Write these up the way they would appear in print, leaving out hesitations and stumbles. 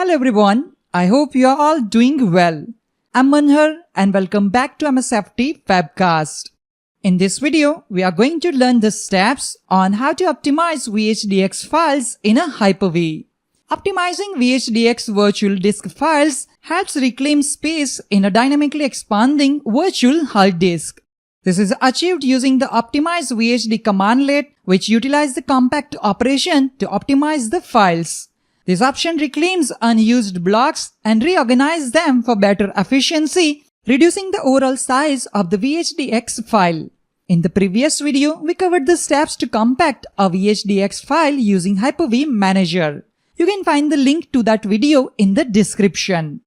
Hello everyone, I hope you are all doing well. I'm Manhar and welcome back to MSFT Webcast. In this video, we are going to learn the steps on how to optimize VHDX files in a Hyper-V. Optimizing VHDX virtual disk files helps reclaim space in a dynamically expanding virtual hard disk. This is achieved using the Optimize VHD commandlet, which utilizes the compact operation to optimize the files. This option reclaims unused blocks and reorganizes them for better efficiency, reducing the overall size of the VHDX file. In the previous video, we covered the steps to compact a VHDX file using Hyper-V Manager. You can find the link to that video in the description.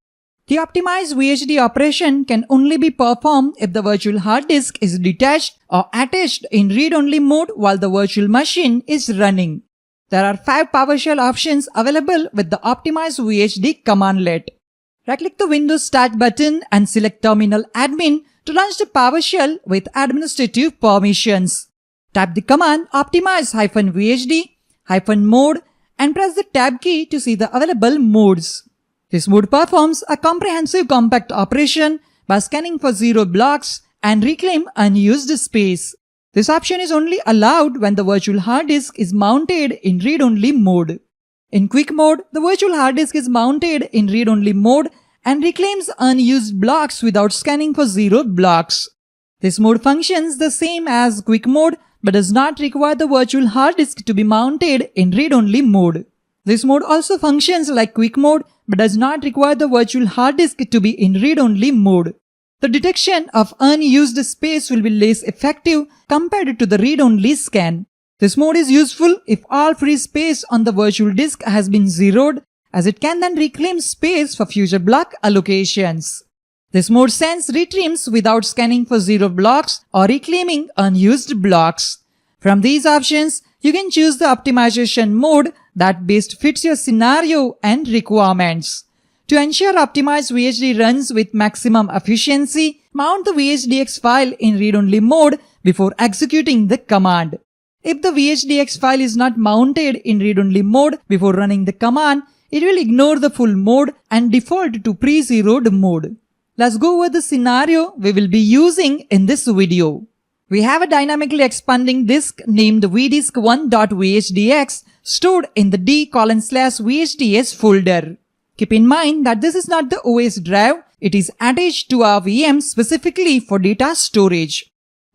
The Optimize VHD operation can only be performed if the virtual hard disk is detached or attached in read-only mode while the virtual machine is running. There are 5 PowerShell options available with the Optimize VHD commandlet. Right-click the Windows Start button and select Terminal Admin to launch the PowerShell with administrative permissions. Type the command optimize-vhd-mode and press the Tab key to see the available modes. This mode performs a comprehensive compact operation by scanning for 0 blocks and reclaim unused space. This option is only allowed when the virtual hard disk is mounted in read-only mode. In quick mode, the virtual hard disk is mounted in read-only mode and reclaims unused blocks without scanning for 0 blocks. This mode functions the same as quick mode but does not require the virtual hard disk to be mounted in read-only mode. This mode also functions like quick mode but does not require the virtual hard disk to be in read-only mode. The detection of unused space will be less effective compared to the read-only scan. This mode is useful if all free space on the virtual disk has been zeroed, as it can then reclaim space for future block allocations. This mode sends retrims without scanning for 0 blocks or reclaiming unused blocks. From these options, you can choose the optimization mode that best fits your scenario and requirements. To ensure Optimize VHD runs with maximum efficiency, mount the VHDX file in read-only mode before executing the command. If the VHDX file is not mounted in read-only mode before running the command, it will ignore the full mode and default to pre-zeroed mode. Let's go over the scenario we will be using in this video. We have a dynamically expanding disk named vdisk1.vhdx stored in the d:/vhds folder. Keep in mind that this is not the OS drive, it is attached to our VM specifically for data storage.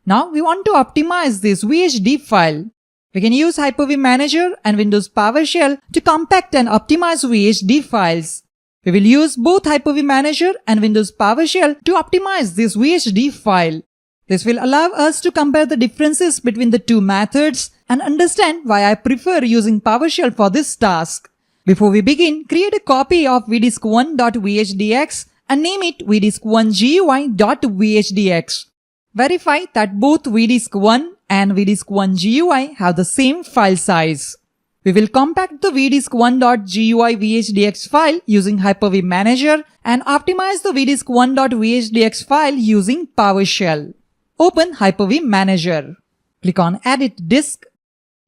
Now we want to optimize this VHD file. We can use Hyper-V Manager and Windows PowerShell to compact and optimize VHD files. We will use both Hyper-V Manager and Windows PowerShell to optimize this VHD file. This will allow us to compare the differences between the two methods and understand why I prefer using PowerShell for this task. Before we begin, create a copy of vdisk1.vhdx and name it vdisk1GUI.vhdx. Verify that both vdisk1 and vdisk1GUI have the same file size. We will compact the vdisk1.GUI vhdx file using Hyper-V Manager and optimize the vdisk1.vhdx file using PowerShell. Open Hyper-V Manager. Click on Edit Disk.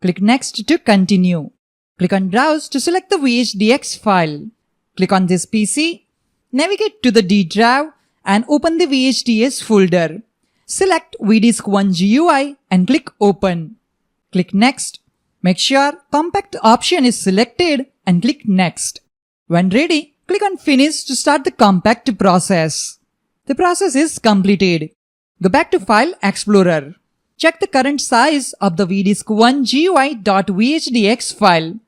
Click Next to continue. Click on Browse to select the VHDX file. Click on this PC. Navigate to the D drive and open the VHDS folder. Select vdisk1GUI and click Open. Click Next. Make sure Compact option is selected and click Next. When ready, click on Finish to start the compact process. The process is completed. Go back to File Explorer. Check the current size of the vdisk1GUI.vhdx file.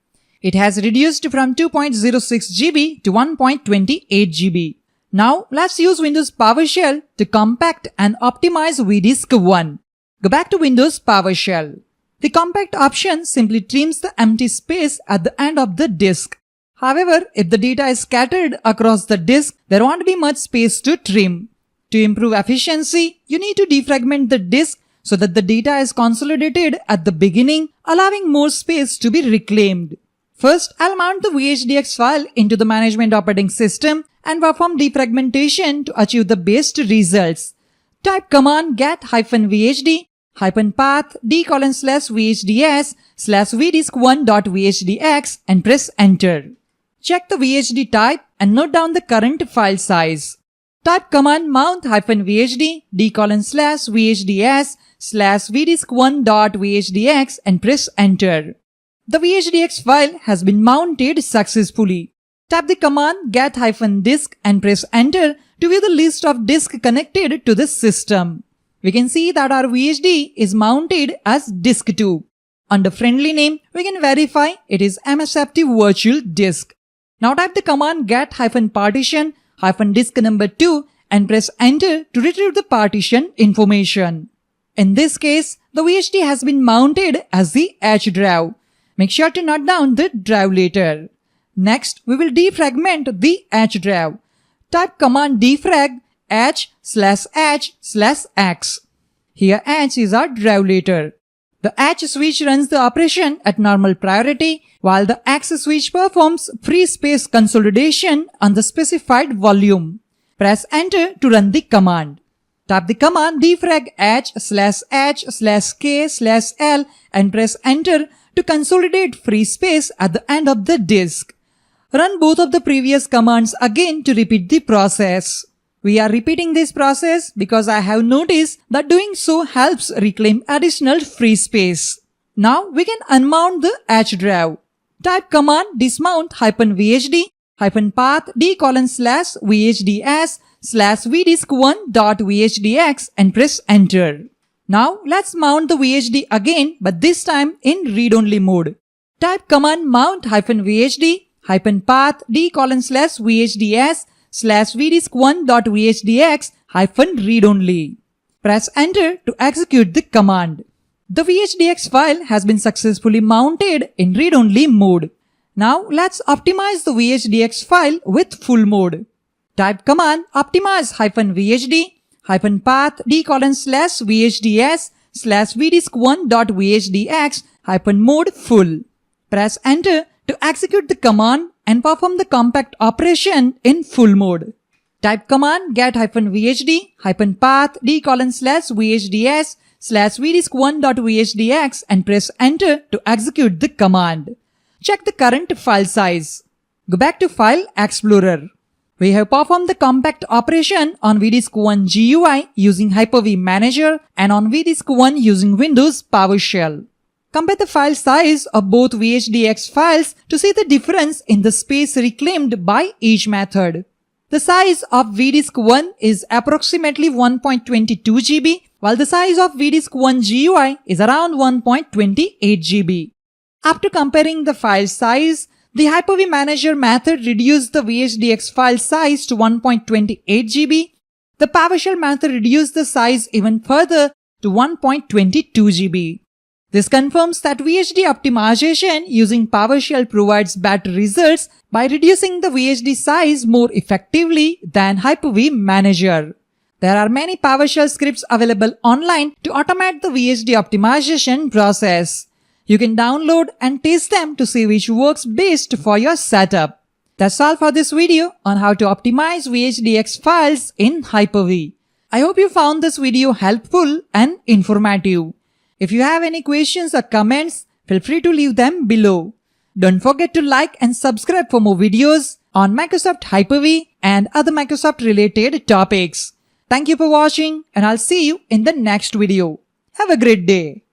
It has reduced from 2.06 GB to 1.28 GB. Now let's use Windows PowerShell to compact and optimize vdisk1. Go back to Windows PowerShell. The compact option simply trims the empty space at the end of the disk. However, if the data is scattered across the disk, there won't be much space to trim. To improve efficiency, you need to defragment the disk so that the data is consolidated at the beginning, allowing more space to be reclaimed. First, I'll mount the VHDX file into the management operating system and perform defragmentation to achieve the best results. Type command get-vhd-path d:/vhds/vdisk1.vhdx and press enter. Check the VHD type and note down the current file size. Type command mount-vhd d:/vhds/vdisk1.vhdx and press enter. The VHDX file has been mounted successfully. Tap the command get-disk and press enter to view the list of disks connected to the system. We can see that our VHD is mounted as disk 2. Under friendly name, we can verify it is MSFT virtual disk. Now type the command get-partition-disk number 2 and press enter to retrieve the partition information. In this case, the VHD has been mounted as the H drive. Make sure to note down the drive later. Next, we will defragment the H drive. Type command defrag h/h/x. Here H is our drive later. The H switch runs the operation at normal priority, while the X switch performs free space consolidation on the specified volume. Press enter to run the command. Tap the command defrag h/h/k/l and press enter to consolidate free space at the end of the disk. Run both of the previous commands again to repeat the process. We are repeating this process because I have noticed that doing so helps reclaim additional free space. Now we can unmount the H drive. Type command dismount-vhd-path d:/vhds/vdisk1.vhdx and press enter. Now let's mount the VHD again, but this time in read-only mode. Type command mount-vhd-path d:/vhds/vdisk1.vhdx-read-only. Press enter to execute the command. The VHDX file has been successfully mounted in read-only mode. Now let's optimize the VHDX file with full mode. Type command optimize-vhd-path d:/vhds/vdisk1.vhdx-mode full. Press enter to execute the command and perform the compact operation in full mode. Type command get-vhd-path d:/vhds/vdisk1.vhdx and press enter to execute the command. Check the current file size. Go back to File Explorer. We have performed the compact operation on vdisk1 GUI using Hyper-V Manager and on vdisk1 using Windows PowerShell. Compare the file size of both VHDX files to see the difference in the space reclaimed by each method. The size of vdisk1 is approximately 1.22 GB, while the size of vdisk1 GUI is around 1.28 GB. After comparing the file size, the Hyper-V Manager method reduced the VHDX file size to 1.28 GB. The PowerShell method reduced the size even further to 1.22 GB. This confirms that VHD optimization using PowerShell provides better results by reducing the VHD size more effectively than Hyper-V Manager. There are many PowerShell scripts available online to automate the VHD optimization process. You can download and test them to see which works best for your setup. That's all for this video on how to optimize VHDX files in Hyper-V. I hope you found this video helpful and informative. If you have any questions or comments, feel free to leave them below. Don't forget to like and subscribe for more videos on Microsoft Hyper-V and other Microsoft related topics. Thank you for watching and I'll see you in the next video. Have a great day.